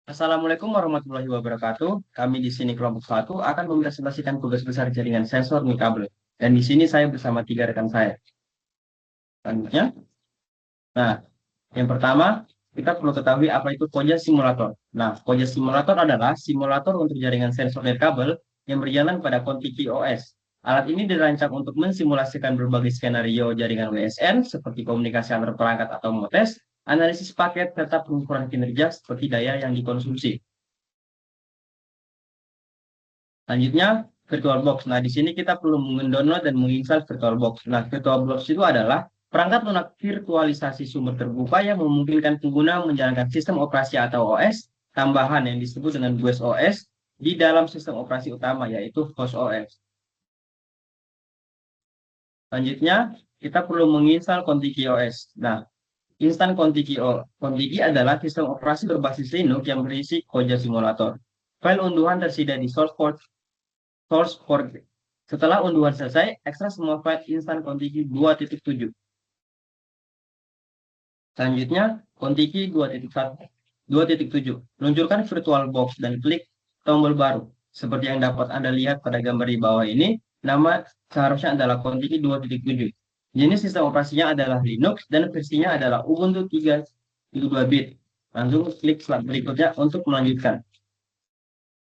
Assalamualaikum warahmatullahi wabarakatuh. Kami di sini kelompok satu akan mempresentasikan tugas besar jaringan sensor nirkabel. Dan di sini saya bersama tiga rekan saya. Selanjutnya, nah, yang pertama kita perlu ketahui apa itu koja simulator. Nah, koja simulator adalah simulator untuk jaringan sensor nirkabel yang berjalan pada kontiki OS. Alat ini dirancang untuk mensimulasikan berbagai skenario jaringan WSN seperti komunikasi antar perangkat atau motes, analisis paket, serta pengukuran kinerja seperti daya yang dikonsumsi. Selanjutnya, VirtualBox. Nah, di sini kita perlu mendownload dan menginstal VirtualBox. Nah, VirtualBox itu adalah perangkat lunak virtualisasi sumber terbuka yang memungkinkan pengguna menjalankan sistem operasi atau OS tambahan yang disebut dengan BUS OS di dalam sistem operasi utama, yaitu host OS. Selanjutnya, kita perlu menginstal Contiki OS. Nah, instan Contiki adalah sistem operasi berbasis Linux yang berisi koja simulator. File unduhan tersedia di source for. Setelah unduhan selesai, ekstrak semua file instan Contiki 2.7. Selanjutnya, Contiki 2.7. Luncurkan VirtualBox dan klik tombol baru. Seperti yang dapat Anda lihat pada gambar di bawah ini, nama seharusnya adalah Contiki 2.7. Jenis sistem operasinya adalah Linux dan versinya adalah Ubuntu 3.2 bit. Langsung klik slide berikutnya untuk melanjutkan.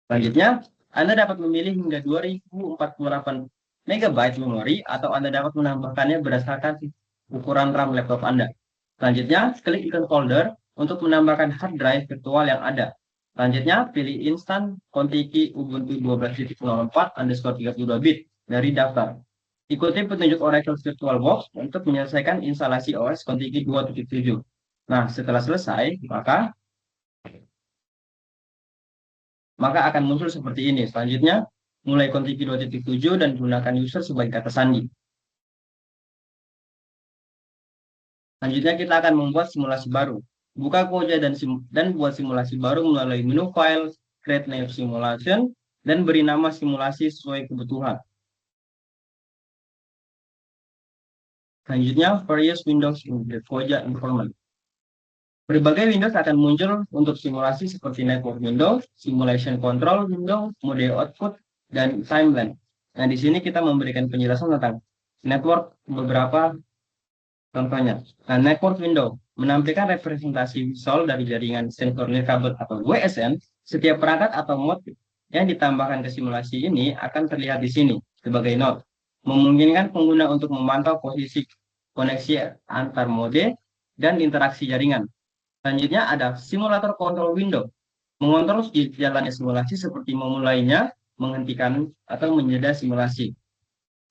Selanjutnya, Anda dapat memilih hingga 2048 MB memori atau Anda dapat menambahkannya berdasarkan ukuran RAM laptop Anda. Selanjutnya, klik ikon folder untuk menambahkan hard drive virtual yang ada. Selanjutnya, pilih instan Contiki Ubuntu 12.04_32 bit dari daftar. Ikuti petunjuk Oracle VirtualBox untuk menyelesaikan instalasi OS Contiki 2.7. Nah, setelah selesai, maka akan muncul seperti ini. Selanjutnya, mulai Contiki 2.7 dan gunakan user sebagai kata sandi. Selanjutnya, kita akan membuat simulasi baru. Buka Koja dan buat simulasi baru melalui menu file, create new simulation, dan beri nama simulasi sesuai kebutuhan. Selanjutnya, various Windows in the Koja environment. Berbagai Windows akan muncul untuk simulasi seperti network window, simulation control window, mode output, dan timeline. Nah, di sini kita memberikan penjelasan tentang network beberapa contohnya. Nah, network window menampilkan representasi visual dari jaringan sensor nirkabel atau WSN. Setiap perangkat atau mode yang ditambahkan ke simulasi ini akan terlihat di sini sebagai node, memungkinkan pengguna untuk memantau posisi koneksi antar mode dan interaksi jaringan. Selanjutnya ada simulator control window, mengontrol jalannya simulasi seperti memulainya, menghentikan, atau menjeda simulasi.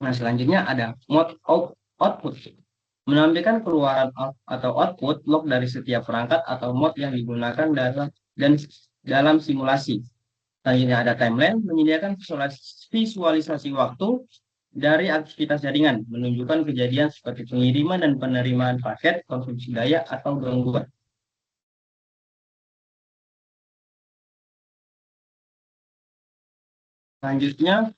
Nah, selanjutnya ada mode output, menampilkan keluaran atau output log dari setiap perangkat atau mode yang digunakan dalam simulasi. Selanjutnya ada timeline, menyediakan visualisasi waktu dari aktivitas jaringan, menunjukkan kejadian seperti pengiriman dan penerimaan paket, konsumsi daya, atau gangguan. Selanjutnya,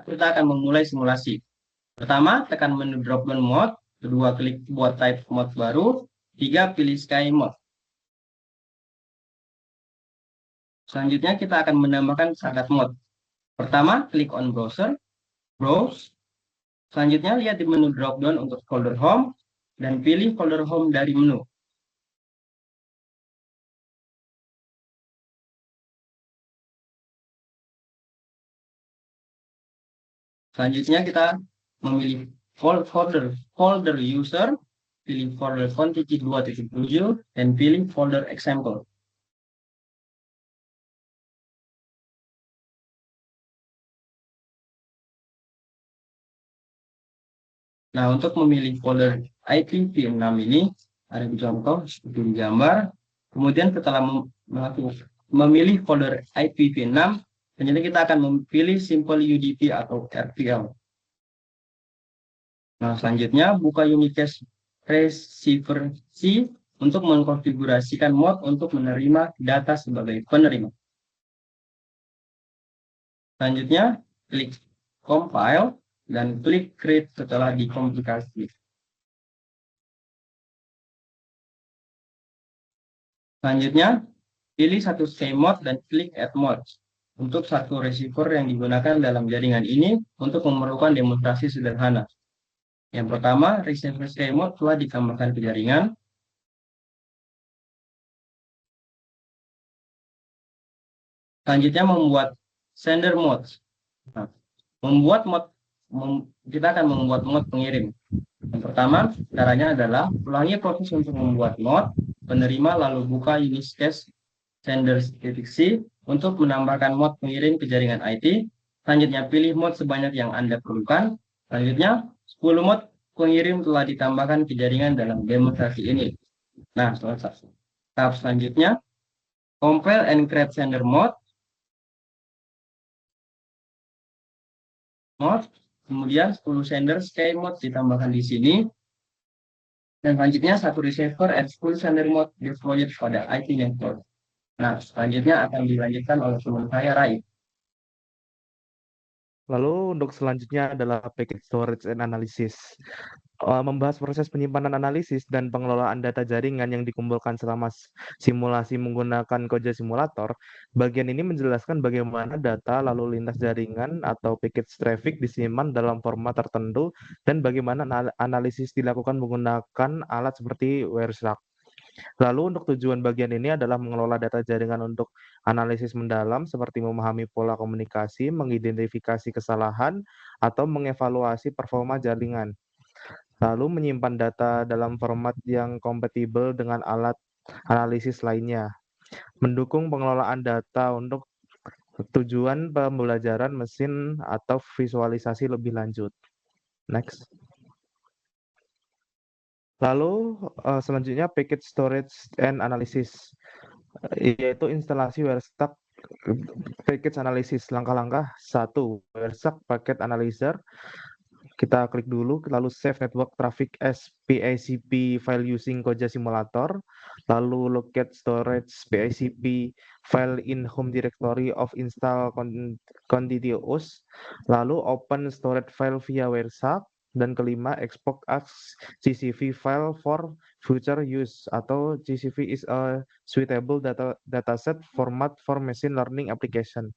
kita akan memulai simulasi. Pertama, tekan menu drop-down mode. Kedua, klik buat type mode baru. Tiga, pilih sky mode. Selanjutnya, kita akan menambahkan perangkat mode. Pertama, klik on browser, browse. Selanjutnya, lihat di menu drop-down untuk folder home, dan pilih folder home dari menu. Selanjutnya, kita memilih folder user, pilih folder Contiki 2.7, dan pilih folder example. Nah, untuk memilih folder IPv6 ini, ada di contoh seperti di gambar. Kemudian setelah memilih folder IPv6, ternyata kita akan memilih simple UDP atau RPL. Nah, selanjutnya buka Unicast Receiver C untuk mengkonfigurasikan mode untuk menerima data sebagai penerima. Selanjutnya, klik compile dan klik create setelah dikomplikasi. Selanjutnya, pilih satu scheme mode dan klik Add Mode untuk satu receiver yang digunakan dalam jaringan ini untuk memerlukan demonstrasi sederhana. Yang pertama, receiver scheme mode telah ditambahkan ke jaringan. Selanjutnya, membuat sender mode. Nah, kita akan membuat mode pengirim. Yang pertama, caranya adalah ulangi proses untuk membuat mode, penerima lalu buka use case sender.c untuk menambahkan mode pengirim ke jaringan IT. Selanjutnya, pilih mode sebanyak yang Anda perlukan. Selanjutnya, 10 mode pengirim telah ditambahkan ke jaringan dalam demonstrasi ini. Nah, tahap selanjutnya, compile and create sender mode. Kemudian 10 sender scheme mode ditambahkan di sini. Dan selanjutnya satu receiver and 10 sender mode deployed pada IT network. Nah, selanjutnya akan dilanjutkan oleh teman saya, Rai. Lalu untuk selanjutnya adalah package storage and analysis. Membahas proses penyimpanan analisis dan pengelolaan data jaringan yang dikumpulkan selama simulasi menggunakan Koja Simulator. Bagian ini menjelaskan bagaimana data lalu lintas jaringan atau package traffic disimpan dalam format tertentu dan bagaimana analisis dilakukan menggunakan alat seperti Wireshark. Lalu untuk tujuan bagian ini adalah mengelola data jaringan untuk analisis mendalam seperti memahami pola komunikasi, mengidentifikasi kesalahan, atau mengevaluasi performa jaringan. Lalu menyimpan data dalam format yang kompatibel dengan alat analisis lainnya. Mendukung pengelolaan data untuk tujuan pembelajaran mesin atau visualisasi lebih lanjut. Next. Lalu selanjutnya package storage and analysis, yaitu instalasi Wireshark package analysis. Langkah-langkah 1. Wireshark packet analyzer. Kita klik dulu, lalu save network traffic as PICP file using Koja Simulator, lalu locate storage PICP file in home directory of install continuous, lalu open storage file via Wireshark, dan kelima, export as CSV file for future use, atau CSV is a suitable dataset format for machine learning application.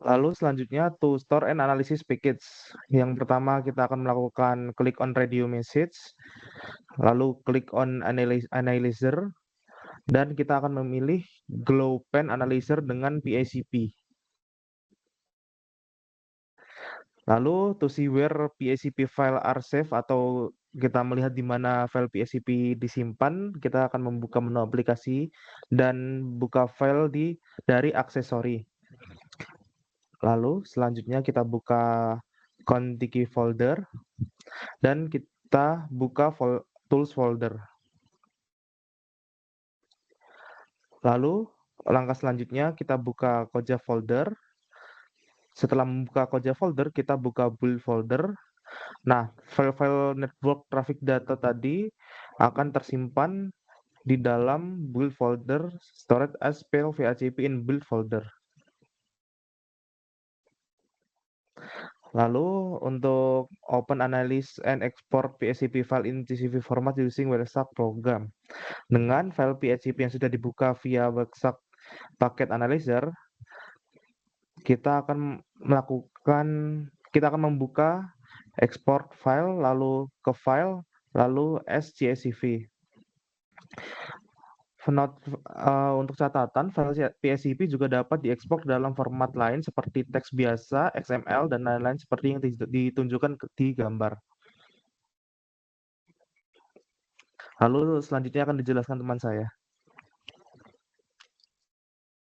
Lalu selanjutnya to store and analysis package. Yang pertama kita akan melakukan click on radio message, lalu click on analyzer, dan kita akan memilih GlowPen analyzer dengan PICP. Lalu to see where PICP file are saved, atau kita melihat di mana file PICP disimpan, kita akan membuka menu aplikasi dan buka file dari aksesori. Lalu selanjutnya kita buka Contiki folder dan kita buka tools folder. Lalu langkah selanjutnya kita buka Koja folder. Setelah membuka Koja folder, kita buka build folder. Nah, file-file network traffic data tadi akan tersimpan di dalam build folder stored as PICP in build folder. Lalu untuk open analyze and export PICP file in CSV format using Wireshark program. Dengan file PICP yang sudah dibuka via Wireshark packet analyzer, kita akan membuka export file, lalu ke file, lalu as CSV. Untuk catatan, file PICP juga dapat diekspor dalam format lain seperti teks biasa, XML, dan lain-lain seperti yang ditunjukkan di gambar. Lalu selanjutnya akan dijelaskan teman saya.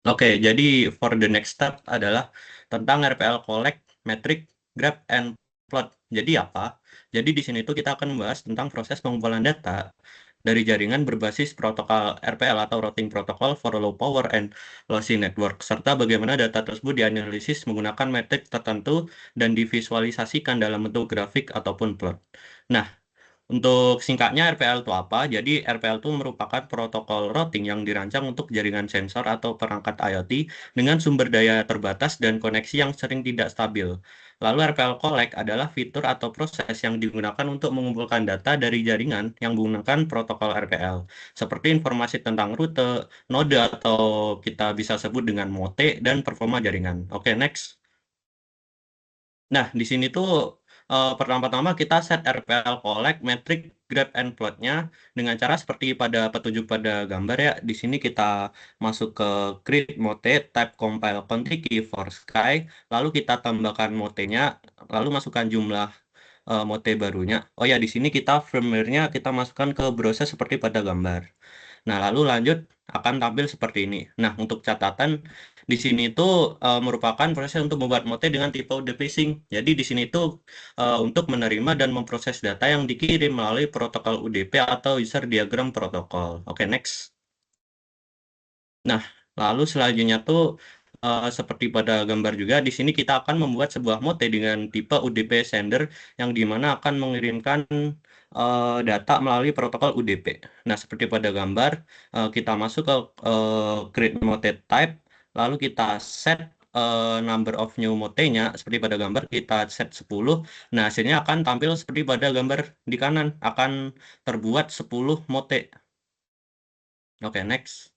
Oke, jadi for the next step adalah tentang RPL collect, metric, grab, and plot. Jadi apa? Jadi di sini tuh kita akan membahas tentang proses pengumpulan data dari jaringan berbasis protokol RPL atau routing protocol for low power and lossy network, serta bagaimana data tersebut dianalisis menggunakan metrik tertentu dan divisualisasikan dalam bentuk grafik ataupun plot. Nah, Untuk singkatnya RPL itu apa? Jadi RPL itu merupakan protokol routing yang dirancang untuk jaringan sensor atau perangkat IoT dengan sumber daya terbatas dan koneksi yang sering tidak stabil. Lalu RPL Collect adalah fitur atau proses yang digunakan untuk mengumpulkan data dari jaringan yang menggunakan protokol RPL, seperti informasi tentang rute, node atau kita bisa sebut dengan mote dan performa jaringan. Oke, next. Nah, di sini tuh pertama-tama kita set RPL collect, metric, grab, and plot-nya dengan cara seperti pada petunjuk pada gambar ya. Di sini kita masuk ke create mote, type compile contiki for sky, lalu kita tambahkan mote-nya, lalu masukkan jumlah mote barunya. Oh ya, di sini kita firmware-nya kita masukkan ke browser seperti pada gambar. Nah, lalu lanjut akan tampil seperti ini. Nah, untuk catatan di sini itu merupakan proses untuk membuat mote dengan tipe UDP sync. Jadi di sini itu untuk menerima dan memproses data yang dikirim melalui protokol UDP atau user diagram protokol. Oke, next. Nah, lalu selanjutnya tuh seperti pada gambar juga di sini kita akan membuat sebuah mote dengan tipe UDP sender yang dimana akan mengirimkan data melalui protokol UDP. Nah, seperti pada gambar kita masuk ke create mote type, lalu kita set number of new mote-nya seperti pada gambar kita set 10. Nah, hasilnya akan tampil seperti pada gambar di kanan, akan terbuat 10 mote. Oke, next.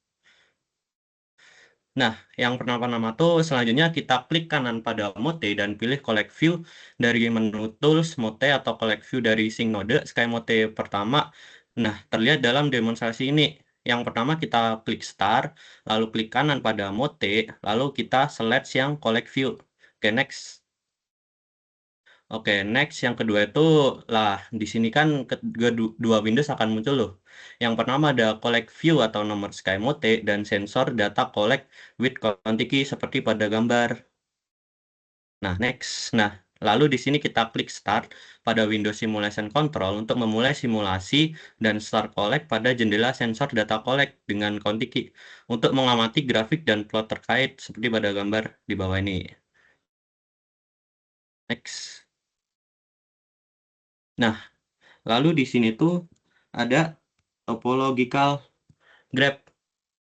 Nah, yang pertama-tama tuh selanjutnya kita klik kanan pada Mote dan pilih Collect View dari menu Tools, Mote atau Collect View dari Sync Node, Sky Mote pertama. Nah, terlihat dalam demonstrasi ini. Yang pertama kita klik Start, lalu klik kanan pada Mote, lalu kita select yang Collect View. Oke, next. Oke, next yang kedua itu lah di sini kan dua Windows akan muncul loh. Yang pertama ada collect view atau nomor Sky Mote dan sensor data collect with contiki seperti pada gambar. Nah, next. Nah, lalu di sini kita klik start pada Windows Simulation Control untuk memulai simulasi dan start collect pada jendela sensor data collect dengan contiki untuk mengamati grafik dan plot terkait seperti pada gambar di bawah ini. Next. Nah, lalu di sini tuh ada topological graph.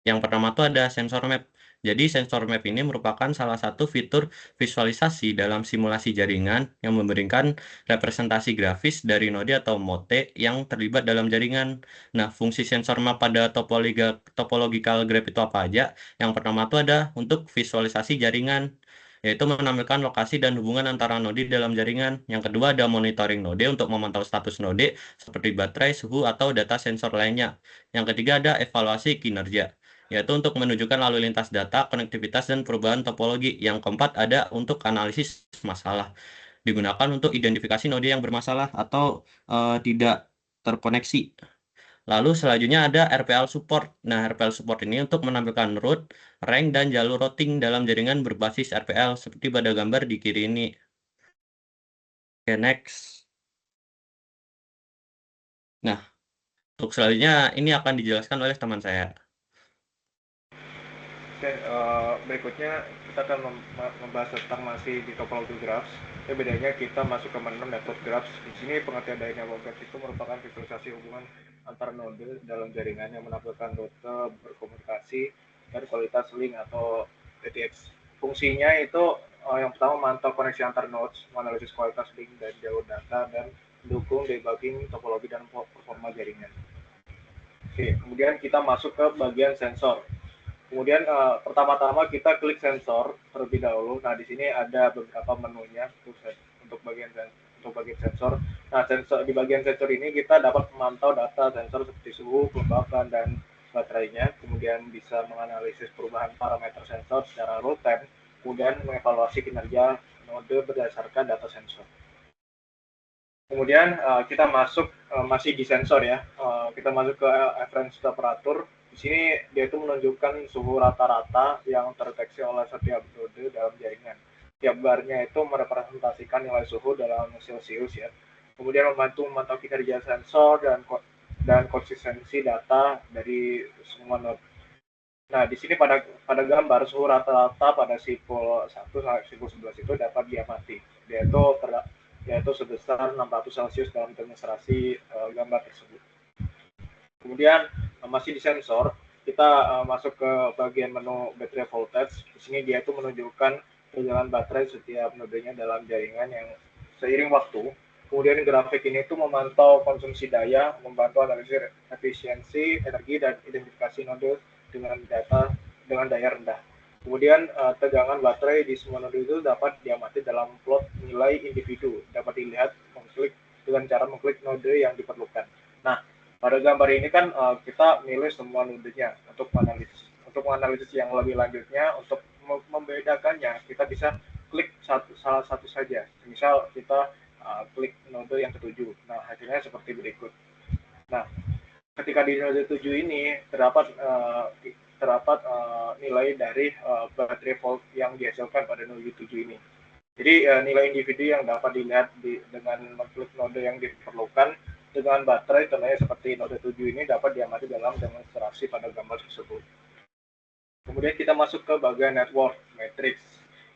Yang pertama tuh ada sensor map. Jadi sensor map ini merupakan salah satu fitur visualisasi dalam simulasi jaringan yang memberikan representasi grafis dari node atau mote yang terlibat dalam jaringan. Nah, fungsi sensor map pada topological graph itu apa aja? Yang pertama tuh ada untuk visualisasi jaringan, yaitu menampilkan lokasi dan hubungan antara node dalam jaringan. Yang kedua ada monitoring node untuk memantau status node seperti baterai, suhu, atau data sensor lainnya. Yang ketiga ada evaluasi kinerja, yaitu untuk menunjukkan lalu lintas data, konektivitas, dan perubahan topologi. Yang keempat ada untuk analisis masalah, digunakan untuk identifikasi node yang bermasalah atau tidak terkoneksi. Lalu selanjutnya ada RPL support. Nah, RPL support ini untuk menampilkan route, rank, dan jalur routing dalam jaringan berbasis RPL seperti pada gambar di kiri ini. Oke, next. Nah, untuk selanjutnya ini akan dijelaskan oleh teman saya. Oke, berikutnya kita akan membahas tentang masih di topology graphs. Ya, bedanya kita masuk ke menu network graphs. Di sini pengertian dari network graphs itu merupakan visualisasi hubungan antar node dalam jaringan yang menampilkan rute, berkomunikasi, dan kualitas link atau ATX. Fungsinya itu yang pertama memantau koneksi antar nodes, menganalisis kualitas link dan jalur data, dan mendukung debugging topologi dan performa jaringan. Oke, kemudian kita masuk ke bagian sensor. Kemudian pertama-tama kita klik sensor terlebih dahulu. Nah, di sini ada beberapa menunya untuk bagian sensor. Nah, di bagian sensor ini kita dapat memantau data sensor seperti suhu, kelembapan, dan baterainya. Kemudian bisa menganalisis perubahan parameter sensor secara real time. Kemudian mengevaluasi kinerja node berdasarkan data sensor. Kemudian kita masuk masih di sensor ya. Kita masuk ke reference temperatur. Di sini dia itu menunjukkan suhu rata-rata yang terdeteksi oleh setiap node dalam jaringan. Tiap barnya itu merepresentasikan nilai suhu dalam Celsius ya. Kemudian memantau kinerja sensor dan konsistensi data dari semua node. Nah, di sini pada gambar suhu rata-rata pada sipol 1 sampai sipol 11 itu dapat diamati. Dia itu yaitu sebesar 600 Celcius dalam demonstrasi gambar tersebut. Kemudian masih di sensor, kita masuk ke bagian menu battery voltage. Di sini dia itu menunjukkan perjalanan baterai setiap nodenya dalam jaringan yang seiring waktu. Kemudian grafik ini itu memantau konsumsi daya, membantu analisis efisiensi energi dan identifikasi node dengan daya rendah. Kemudian tegangan baterai di semua node itu dapat diamati dalam plot nilai individu, dapat dilihat dengan cara mengklik node yang diperlukan. Nah, pada gambar ini kan kita milih semua nodenya untuk menganalisis yang lebih lanjutnya, untuk membedakannya kita bisa klik salah satu saja. Misal kita klik node yang ke-7. Nah, hasilnya seperti berikut. Nah, ketika di node 7 ini terdapat nilai dari baterai volt yang dihasilkan pada node 7 ini. Jadi nilai individu yang dapat dilihat dengan mengklik node yang diperlukan dengan baterai contohnya seperti node 7 ini dapat diamati dalam demonstrasi pada gambar tersebut. Kemudian kita masuk ke bagian network matrix.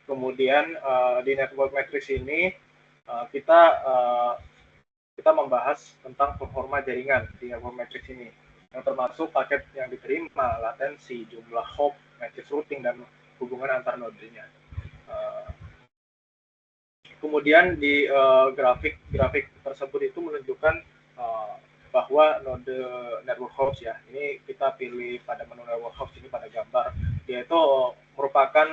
Kemudian di network matrix ini kita membahas tentang performa jaringan di network matrix ini, yang termasuk paket yang diterima, latensi, jumlah hop, matrix routing, dan hubungan antar nodenya. Kemudian di grafik tersebut itu menunjukkan bahwa node network host ya, ini kita pilih pada menu network host ini pada gambar, yaitu merupakan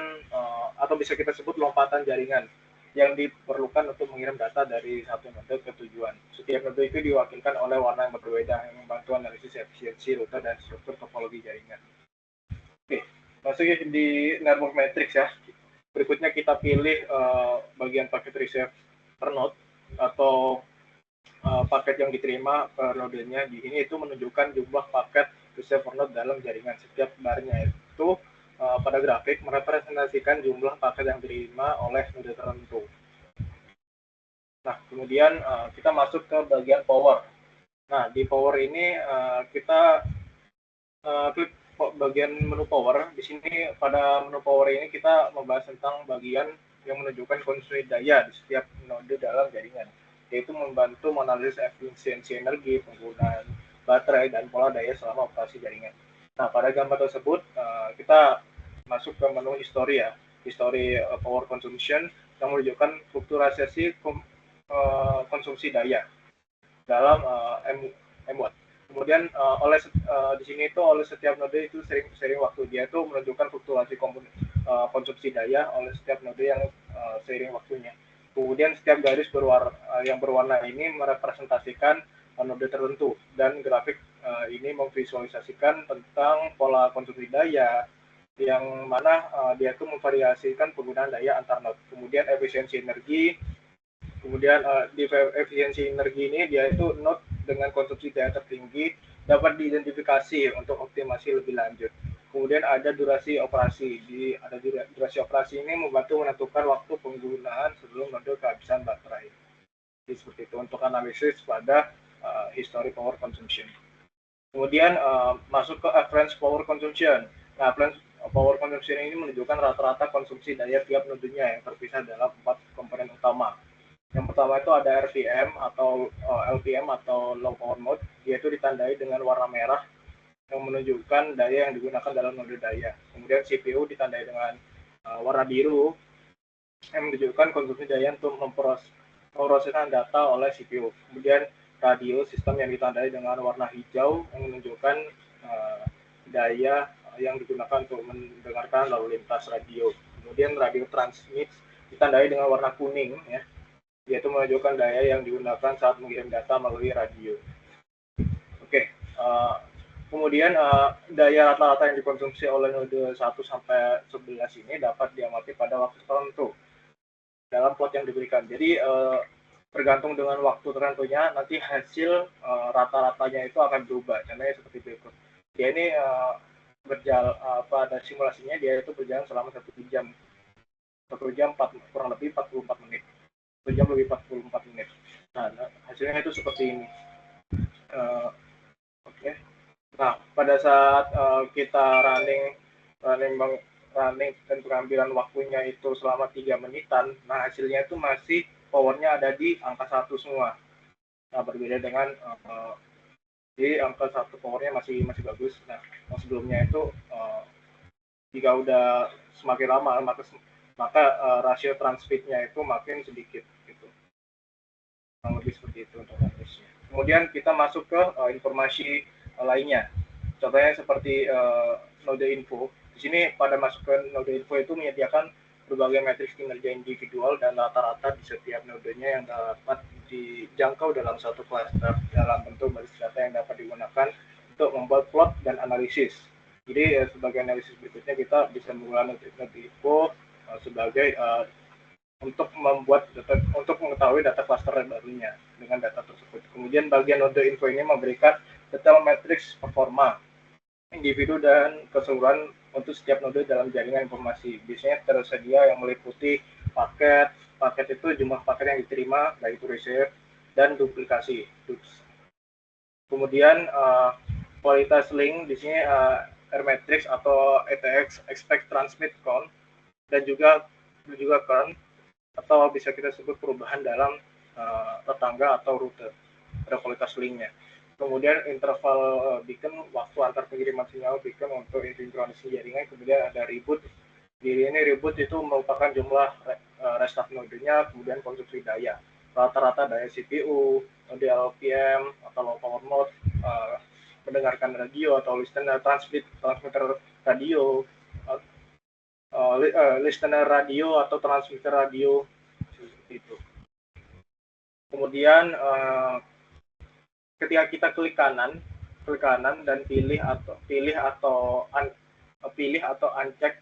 atau bisa kita sebut lompatan jaringan yang diperlukan untuk mengirim data dari satu node ke tujuan. Setiap node itu diwakilkan oleh warna yang berbeda yang membantu analisis efisiensi rute dan struktur topologi jaringan. Oke, masuk di network matrix ya. Berikutnya kita pilih bagian paket receive per node atau paket yang diterima per nodenya. Di ini itu menunjukkan jumlah paket receive per node dalam jaringan. Setiap barnya itu pada grafik merepresentasikan jumlah paket yang diterima oleh node tertentu. Nah, kemudian kita masuk ke bagian power. Nah, di power ini kita klik bagian menu power. Di sini pada menu power ini kita membahas tentang bagian yang menunjukkan konsumsi daya di setiap node dalam jaringan, yaitu membantu menganalisis efisiensi energi, penggunaan baterai, dan pola daya selama operasi jaringan. Nah, pada gambar tersebut kita masuk ke menu history ya, history power consumption, yang menunjukkan fluktuasi konsumsi daya dalam M1. Kemudian di sini itu oleh setiap node itu sering waktu, dia itu menunjukkan fluktuasi konsumsi daya oleh setiap node yang seiring waktunya. Kemudian setiap garis yang berwarna ini merepresentasikan node tertentu, dan grafik ini memvisualisasikan tentang pola konsumsi daya yang mana dia itu memvariasikan penggunaan daya antar node. Kemudian efisiensi energi. Kemudian di efisiensi energi ini dia itu node dengan konsumsi daya tertinggi dapat diidentifikasi untuk optimasi lebih lanjut. Kemudian ada durasi operasi. Durasi operasi ini membantu menentukan waktu penggunaan sebelum node kehabisan baterai. Jadi seperti itu untuk analisis pada history power consumption. Kemudian masuk ke average power consumption. Nah, average power consumption ini menunjukkan rata-rata konsumsi daya tiap nodenya yang terpisah dalam 4 komponen utama. Yang pertama itu ada RPM atau LPM atau low power mode, yaitu ditandai dengan warna merah yang menunjukkan daya yang digunakan dalam node daya. Kemudian CPU ditandai dengan warna biru yang menunjukkan konsumsi daya untuk memproseskan data oleh CPU. Kemudian radio sistem yang ditandai dengan warna hijau yang menunjukkan daya yang digunakan untuk mendengarkan lalu lintas radio. Kemudian radio transmit ditandai dengan warna kuning ya, yaitu menunjukkan daya yang digunakan saat mengirim data melalui radio. Oke, kemudian daya rata-rata yang dikonsumsi oleh node 1 sampai 11 ini dapat diamati pada waktu tertentu dalam plot yang diberikan. Jadi tergantung dengan waktu tertentunya, nanti hasil rata-ratanya itu akan berubah. Contohnya seperti berikut. Dia ini pada simulasinya dia itu berjalan selama 1 jam. 1 jam kurang lebih 44 menit. 1 jam lebih 44 menit. Nah, hasilnya itu seperti ini. Oke. Nah, pada saat kita running dan pengambilan waktunya itu selama 3 menitan, nah hasilnya itu masih powernya ada di angka 1 semua. Nah, berbeda dengan di angka 1 powernya masih bagus. Nah, yang sebelumnya itu jika udah semakin lama maka rasio transfitnya itu makin sedikit gitu. Kurang lebih seperti itu untuk harusnya. Kemudian kita masuk ke informasi lainnya. Contohnya seperti node info. Di sini pada masuk ke node info itu menyediakan berbagai matriks kinerja individual dan rata-rata di setiap nodenya yang dapat dijangkau dalam satu cluster dalam bentuk baris data yang dapat digunakan untuk membuat plot dan analisis. Jadi sebagai analisis berikutnya kita bisa menggunakan node info sebagai untuk membuat data, untuk mengetahui data cluster barunya dengan data tersebut. Kemudian bagian node info ini memberikan detail matriks performa individu dan keseluruhan untuk setiap node dalam jaringan informasi. Biasanya tersedia yang meliputi paket itu jumlah paket yang diterima, baik itu receive dan duplikasi. Kemudian kualitas link di sini R matrix atau ETX expect transmit count dan juga count atau bisa kita sebut perubahan dalam tetangga atau rute pada kualitas linknya. Kemudian interval beacon, waktu antar pengiriman sinyal beacon untuk sinkronisasi jaringan. Kemudian ada reboot. Di ini reboot itu merupakan jumlah restart nodenya, kemudian konsumsi daya. Rata-rata daya CPU, node LPM atau low power mode, mendengarkan radio atau transmitter radio, listener radio atau transmitter radio seperti itu. Kemudian ketika kita klik kanan dan pilih atau uncheck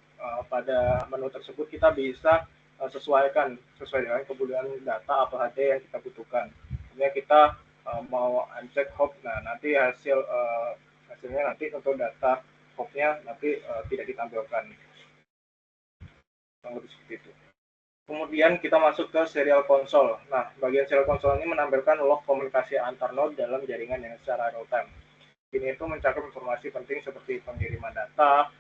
pada menu tersebut, kita bisa sesuai dengan kebutuhan data apa saja yang kita butuhkan. Kemudian kita mau uncheck hop, nah nanti hasilnya nanti untuk data hopnya nanti tidak ditampilkan. Lebih seperti itu. Kemudian kita masuk ke serial console. Nah, bagian serial console ini menampilkan log komunikasi antar node dalam jaringan yang secara real time. Ini itu mencakup informasi penting seperti pengiriman data,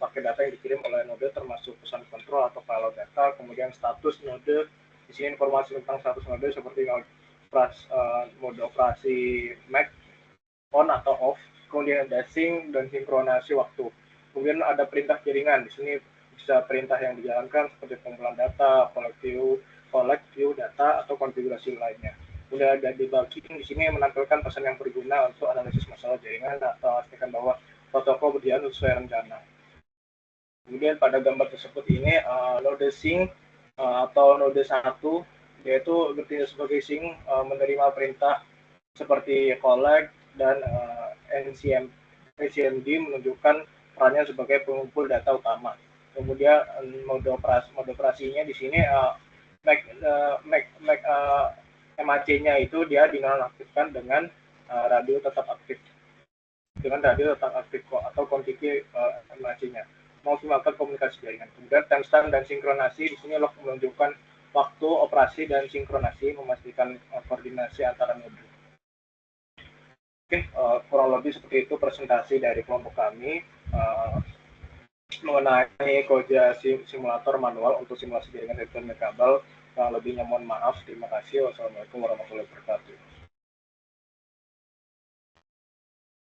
paket data yang dikirim oleh node termasuk pesan kontrol atau file data, kemudian status node. Di sini informasi tentang status node seperti mode operasi MAC on atau off, kemudian ada sync dan sinkronasi waktu. Kemudian ada perintah jaringan. Di sini bisa perintah yang dijalankan seperti pengumpulan data, collect view data atau konfigurasi lainnya. Kemudian ada debugging. Di sini menampilkan pesan yang berguna untuk analisis masalah jaringan atau pastikan bahwa protokol berjalan sesuai rencana. Kemudian pada gambar tersebut ini node sync atau node 1 yaitu bertindak sebagai sync menerima perintah seperti collect dan NCMD menunjukkan perannya sebagai pengumpul data utama. Kemudian mode operasinya di sini MAC-nya itu dia dinonaktifkan dengan radio tetap aktif. Atau kontiki MAC-nya. Mengoptimalkan komunikasi jaringan. Kemudian timestamp dan sinkronasi di sini log menunjukkan waktu operasi dan sinkronasi, memastikan koordinasi antara node. Oke, kurang lebih seperti itu presentasi dari kelompok kami mengenai Koja simulator manual untuk simulasi jaringan elektronik kabel. Kurang lebihnya mohon maaf. Terima kasih. Wassalamualaikum warahmatullahi wabarakatuh.